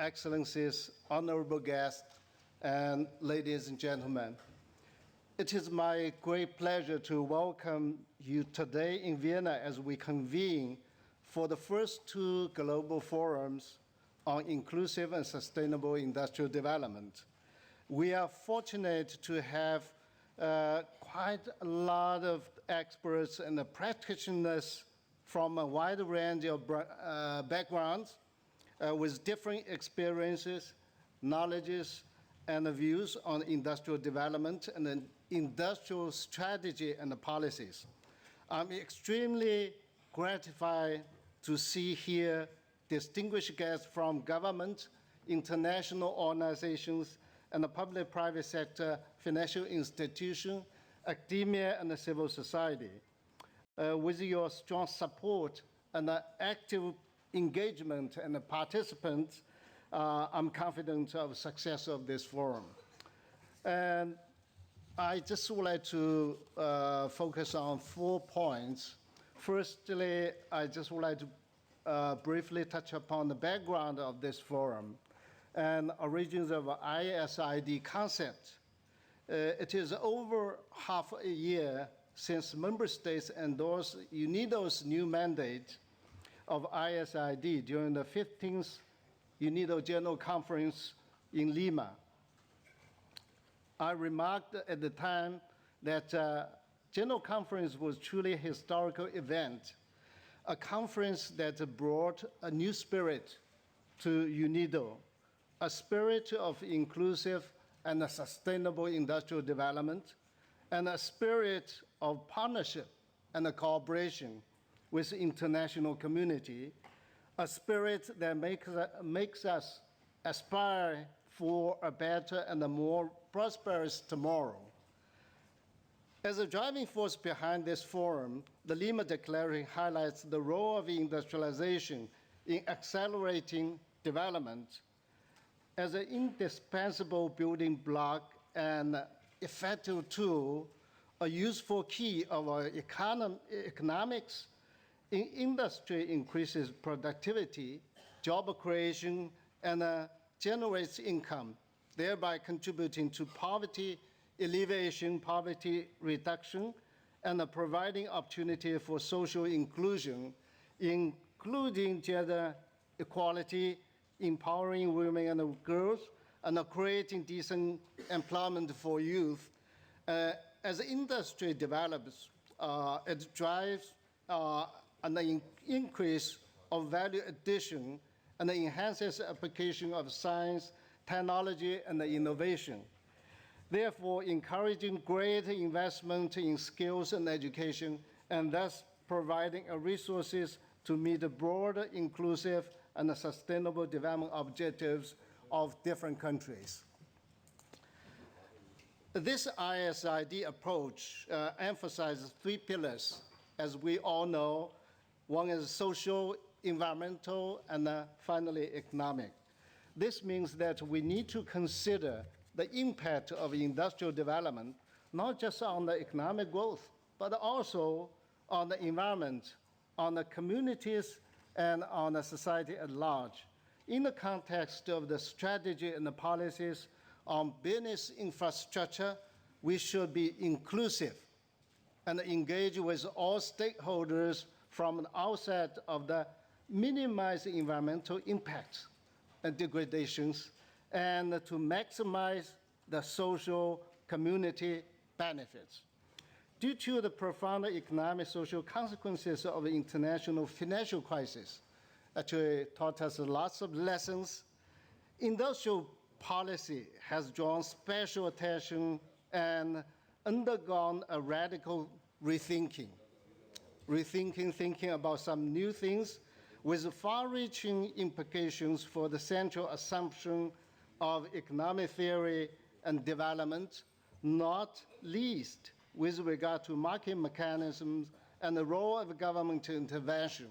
Excellencies, honorable guests, and ladies and gentlemen. It is my great pleasure to welcome you today in Vienna as we convene for the first two global forums on inclusive and sustainable industrial development. We are fortunate to have quite a lot of experts and practitioners from a wide range of backgrounds with different experiences, knowledges, and views on industrial development and industrial strategy and policies. I'm extremely gratified to see here distinguished guests from government, international organizations, and the public-private sector, financial institutions, academia, and the civil society. With your strong support and active engagement and participants, I'm confident of the success of this forum. And I just would like to focus on 4 points. Firstly, I just would like to briefly touch upon the background of this forum and origins of ISID concept. It is over half a year since member states endorsed UNIDO's new mandate of ISID during the 15th UNIDO General Conference in Lima. I remarked at the time that General Conference was truly a historical event, a conference that brought a new spirit to UNIDO, a spirit of inclusive and a sustainable industrial development, and a spirit of partnership and cooperation with the international community, a spirit that makes us aspire for a better and a more prosperous tomorrow. As a driving force behind this forum, the Lima Declaration highlights the role of industrialization in accelerating development as an indispensable building block and effective tool, a useful key of our economics. Industry increases productivity, job creation, and generates income, thereby contributing to poverty alleviation, poverty reduction, and providing opportunity for social inclusion, including gender equality, empowering women and girls, and creating decent employment for youth. As industry develops, it drives an increase of value addition and enhances application of science, technology, and innovation. Therefore, encouraging greater investment in skills and education, and thus providing resources to meet the broader, inclusive, and sustainable development objectives of different countries. This ISID approach emphasizes 3 pillars, as we all know. One is social, environmental, and finally economic. This means that we need to consider the impact of industrial development, not just on the economic growth, but also on the environment, on the communities, and on the society at large. In the context of the strategy and the policies on business infrastructure, we should be inclusive and engage with all stakeholders from the outset of the minimize environmental impacts and degradations, and to maximize the social community benefits. Due to the profound economic social consequences of the international financial crisis, actually taught us lots of lessons, industrial policy has drawn special attention and undergone a radical rethinking, thinking about some new things with far-reaching implications for the central assumption of economic theory and development, not least with regard to market mechanisms and the role of government intervention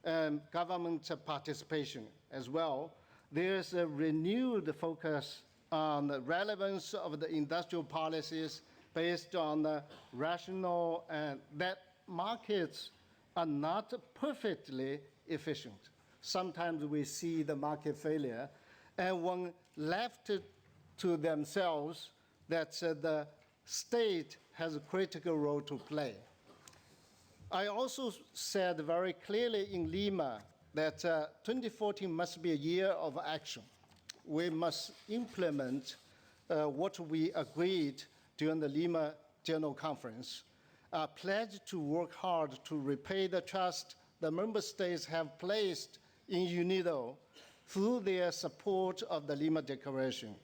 and government participation as well. There's a renewed focus on the relevance of the industrial policies based on the rationale and that markets are not perfectly efficient. Sometimes we see the market failure, and when left to themselves, that the state has a critical role to play. I also said very clearly in Lima that 2014 must be a year of action. We must implement what we agreed during the Lima General Conference. I pledge to work hard to repay the trust the member states have placed in UNIDO through their support of the Lima Declaration.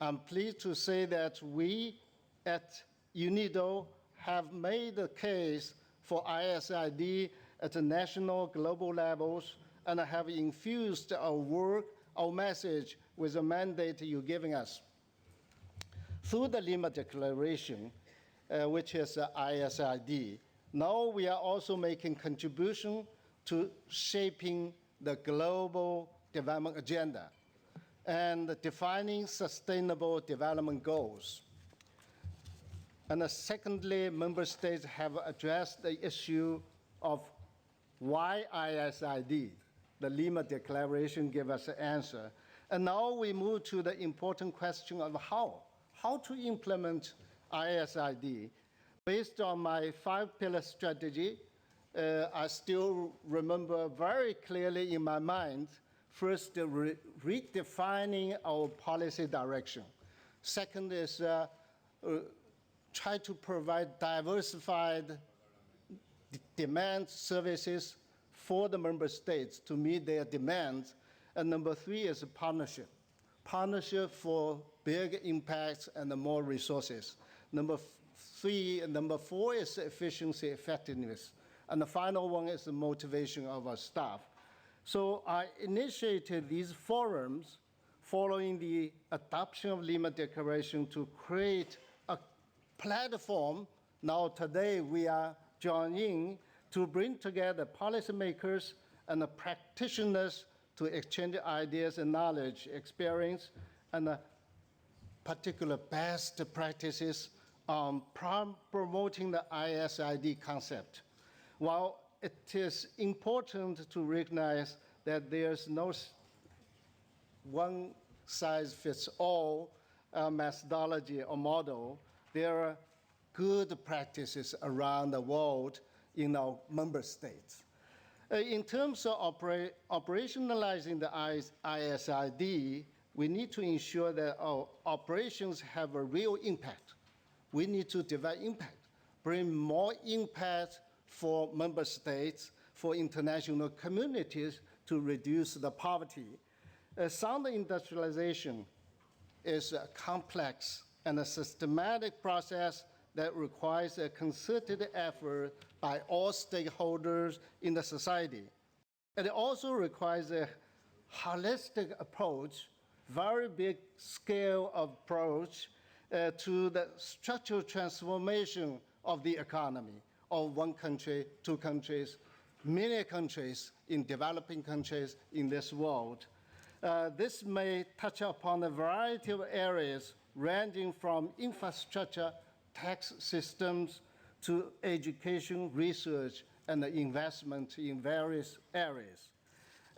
I'm pleased to say that we at UNIDO have made the case for ISID at the national, global levels, and have infused our work, our message, with the mandate you're giving us. Through the Lima Declaration, which is ISID, now we are also making contribution to shaping the global development agenda and defining sustainable development goals. And secondly, member states have addressed the issue of why ISID. The Lima Declaration gave us an answer. And now we move to the important question of how to implement ISID. Based on my 5-pillar strategy, I still remember very clearly in my mind, first, redefining our policy direction. Second is try to provide diversified demand services for the member states to meet their demands. And number 3 is a partnership. Partnership for big impacts and more resources. Number 4 is efficiency, effectiveness. And the final one is the motivation of our staff. So I initiated these forums following the adoption of Lima Declaration to create a platform. Now today we are joining to bring together policymakers and the practitioners to exchange ideas and knowledge, experience, and particular best practices on promoting the ISID concept. While it is important to recognize that there's no one-size-fits-all methodology or model, there are good practices around the world in our member states. In terms of operationalizing the ISID, we need to ensure that our operations have a real impact. We need to develop impact, bring more impact for member states, for international communities to reduce the poverty. Sound industrialization is a complex and a systematic process that requires a concerted effort by all stakeholders in the society. And it also requires a holistic approach, very big scale approach to the structural transformation of the economy of one country, 2 countries, many countries in developing countries in this world. This may touch upon a variety of areas ranging from infrastructure, tax systems, to education, research, and investment in various areas.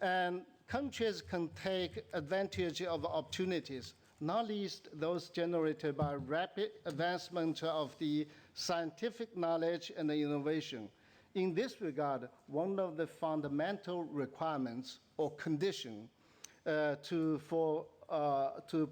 And countries can take advantage of opportunities, not least those generated by rapid advancement of the scientific knowledge and the innovation. In this regard, one of the fundamental requirements or condition to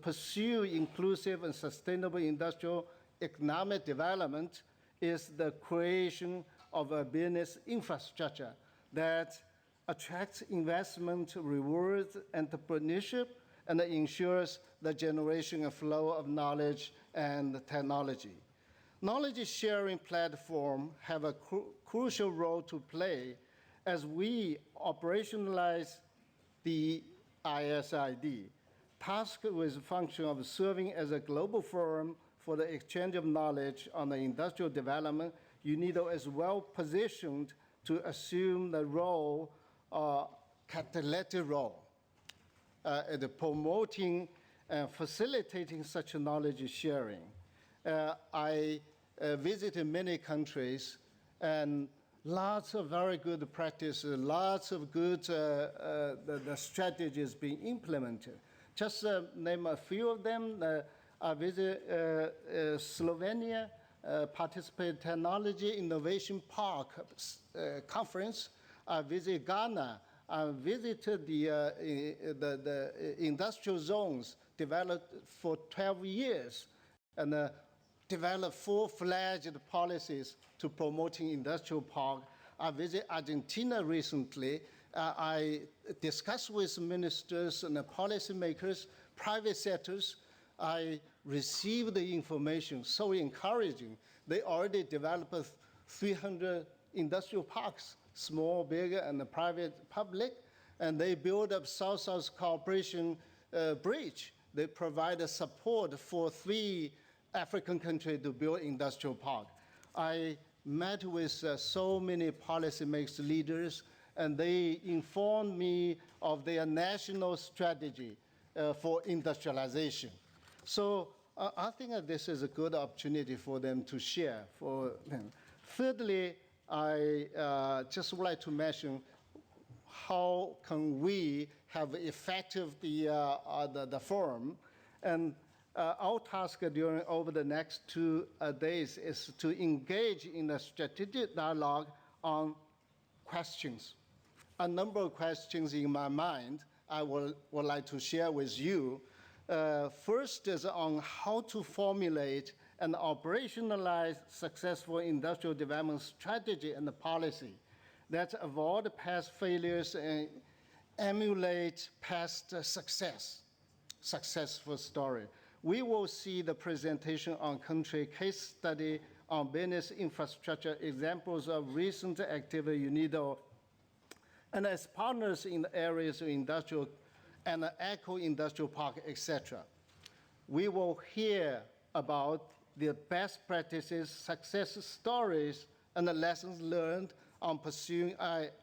pursue inclusive and sustainable industrial economic development is the creation of a business infrastructure that attracts investment, rewards entrepreneurship, and ensures the generation and flow of knowledge and technology. Knowledge sharing platforms have a crucial role to play as we operationalize the ISID, tasked with the function of serving as a global forum for the exchange of knowledge on the industrial development. UNIDO is well positioned to assume the role, catalytic role, in promoting and facilitating such knowledge sharing. I visited many countries and lots of very good practices, lots of good the strategies being implemented. Just name a few of them. I visit Slovenia, participate Technology Innovation Park conference. I visit Ghana. I visited the industrial zones developed for 12 years and developed full-fledged policies to promoting industrial park. I visited Argentina recently. I discussed with ministers and policymakers, private sectors. I received the information, so encouraging. They already developed 300 industrial parks, small, big, and private, public, and they build up South-South cooperation bridge. They provide support for 3 African countries to build industrial park. I met with so many policymakers, leaders, and they informed me of their national strategy for industrialization. So I think that this is a good opportunity for them to share. Thirdly, I just would like to mention how can we have effective the forum. And our task over the next 2 days is to engage in a strategic dialogue on questions. A number of questions in my mind I would like to share with you. First is on how to formulate and operationalize successful industrial development strategy and policy that avoid past failures and emulate past successful story. We will see the presentation on country case study on business infrastructure, examples of recent activity UNIDO, and as partners in the areas of industrial and eco-industrial park, etc. We will hear about the best practices, success stories, and the lessons learned on pursuing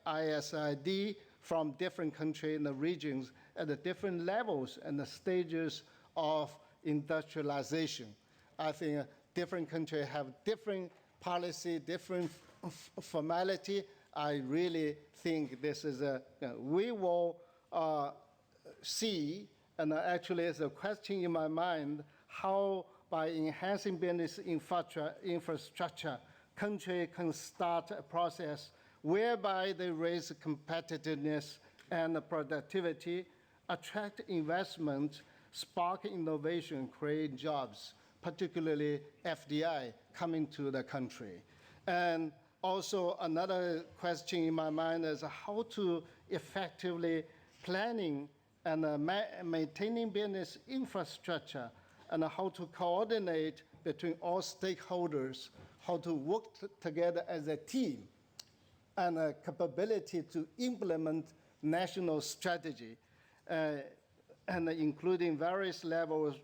ISID from different countries and the regions at the different levels and the stages of industrialization. I think different countries have different policy, different formality. I really think this is we will see, and actually it's a question in my mind, how by enhancing business infrastructure, country can start a process whereby they raise competitiveness and productivity, attract investment, spark innovation, create jobs, particularly FDI coming to the country. And also another question in my mind is how to effectively planning and maintaining business infrastructure and how to coordinate between all stakeholders, how to work together as a team, and a capability to implement national strategy, and including various levels,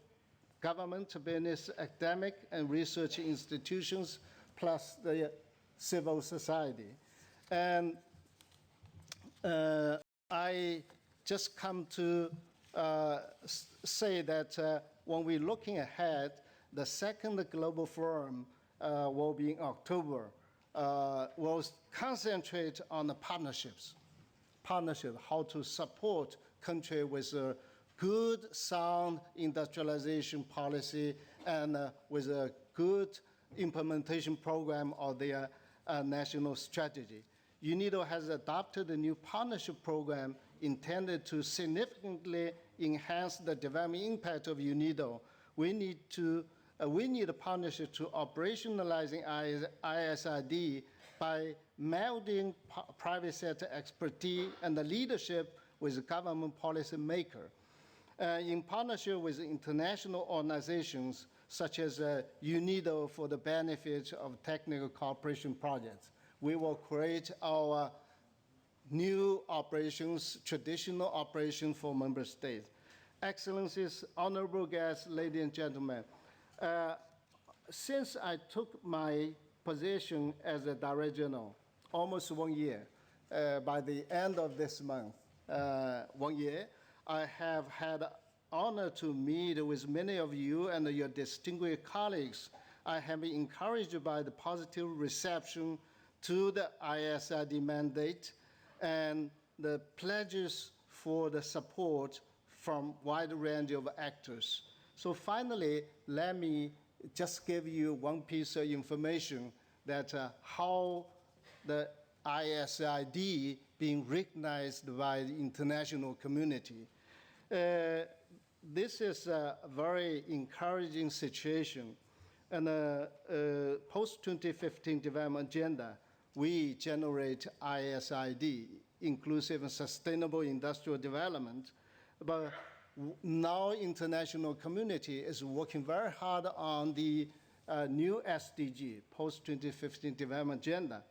government, business, academic, and research institutions, plus the civil society. And I just come to say that when we're looking ahead, the second Global Forum will be in October, will concentrate on the partnerships, how to support country with a good, sound industrialization policy and with a good implementation program of their national strategy. UNIDO has adopted a new partnership program intended to significantly enhance the development impact of UNIDO. We need a partnership to operationalizing ISID by melding private sector expertise and the leadership with government policy maker. In partnership with international organizations such as UNIDO for the benefit of technical cooperation projects, we will create our new operations, traditional operations for member states. Excellencies, honorable guests, ladies and gentlemen, since I took my position as a Director General, almost 1 year, by the end of this month, 1 year, I have had honor to meet with many of you and your distinguished colleagues. I have been encouraged by the positive reception to the ISID mandate and the pledges for the support from wide range of actors. So finally, let me just give you one piece of information that how the ISID being recognized by the international community. This is a very encouraging situation. And post-2015 development agenda, we generate ISID, Inclusive and Sustainable Industrial Development. But now international community is working very hard on the new SDG, post-2015 development agenda.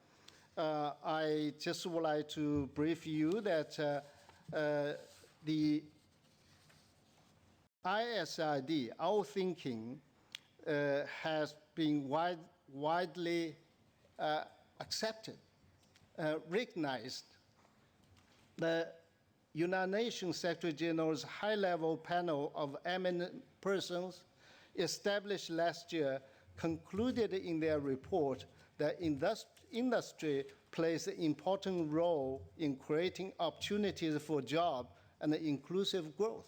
I just would like to brief you that the ISID, our thinking, has been widely accepted, recognized. The United Nations Secretary General's high-level panel of eminent persons established last year concluded in their report that industry plays an important role in creating opportunities for job and inclusive growth.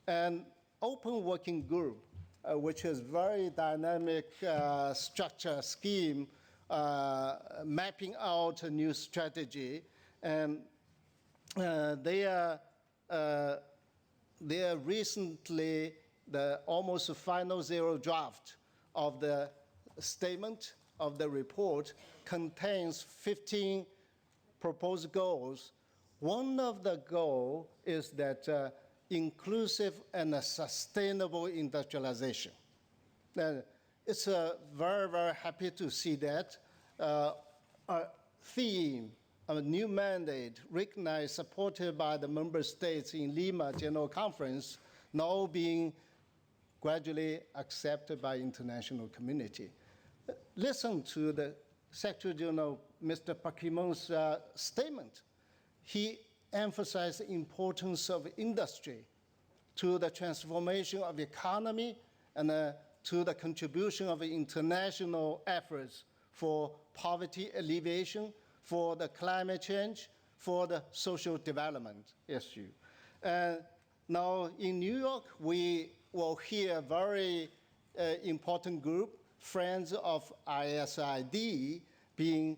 An open working group, which is very dynamic structure scheme, mapping out a new strategy, and they are recently the almost final zero draft of the statement of the report contains 15 proposed goals. One of the goals is that inclusive and sustainable industrialization. And it's very, very happy to see that a theme, a new mandate recognized, supported by the member states in Lima General Conference, now being gradually accepted by international community. Listen to the Secretary General, Mr. Pakimon's statement. He emphasized the importance of industry to the transformation of the economy and to the contribution of international efforts for poverty alleviation, for the climate change, for the social development issue. Now in New York, we will hear a very important group, Friends of ISID, being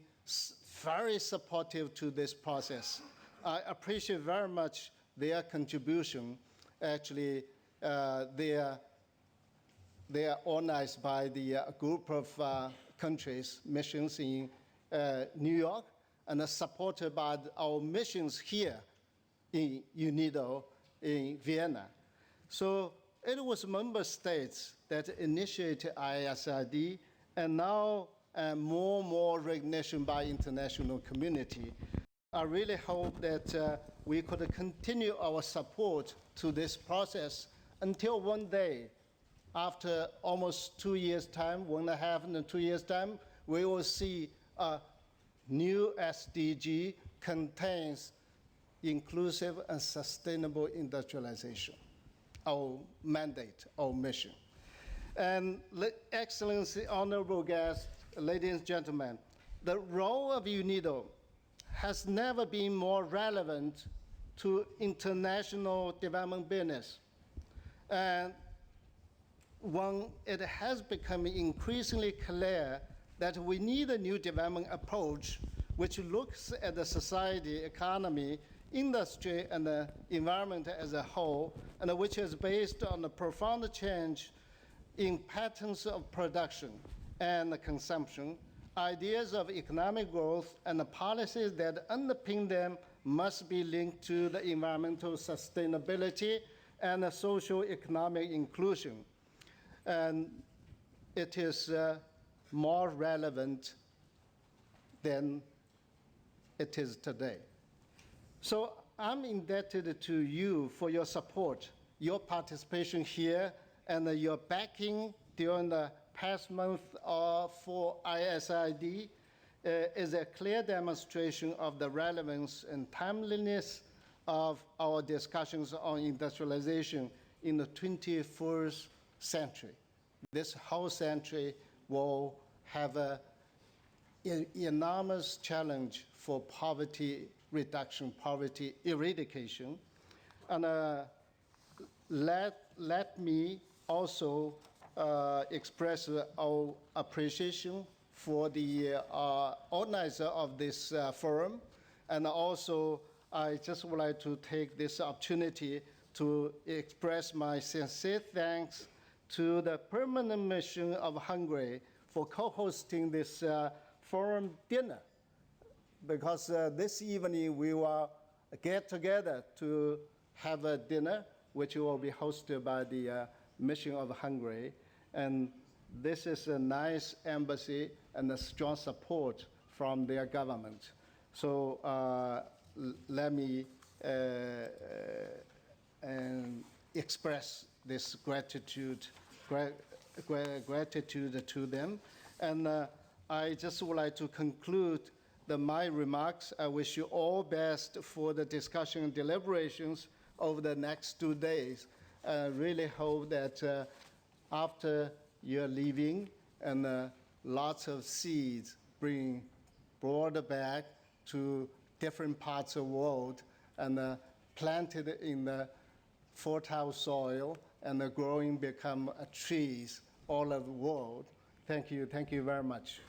very supportive to this process. I appreciate very much their contribution. Actually, they are organized by the group of countries, missions in New York, and are supported by our missions here in UNIDO in Vienna. So it was member states that initiated ISID, and now more and more recognition by international community. I really hope that we could continue our support to this process until one day, after almost 2 years' time, 1.5 and 2 years' time, we will see a new SDG contains inclusive and sustainable industrialization, our mandate, our mission. And Excellency, honorable guests, ladies and gentlemen, the role of UNIDO has never been more relevant to international development business. And when it has become increasingly clear that we need a new development approach which looks at the society, economy, industry, and the environment as a whole, and which is based on a profound change in patterns of production and consumption, ideas of economic growth and the policies that underpin them must be linked to the environmental sustainability and the social economic inclusion. And it is more relevant than it is today. So I'm indebted to you for your support, your participation here, and your backing during the past month for ISID is a clear demonstration of the relevance and timeliness of our discussions on industrialization in the 21st century. This whole century will have an enormous challenge for poverty reduction, poverty eradication. And let me also express our appreciation for the organizer of this forum. And also, I just would like to take this opportunity to express my sincere thanks to the Permanent Mission of Hungary for co-hosting this forum dinner. Because this evening we will get together to have a dinner, which will be hosted by the Mission of Hungary. And this is a nice embassy and a strong support from their government. So let me express this gratitude to them. And I just would like to conclude my remarks. I wish you all best for the discussion and deliberations over the next 2 days. I really hope that after you're leaving, and lots of seeds being brought back to different parts of the world and planted in the fertile soil and growing become trees all over the world. Thank you very much.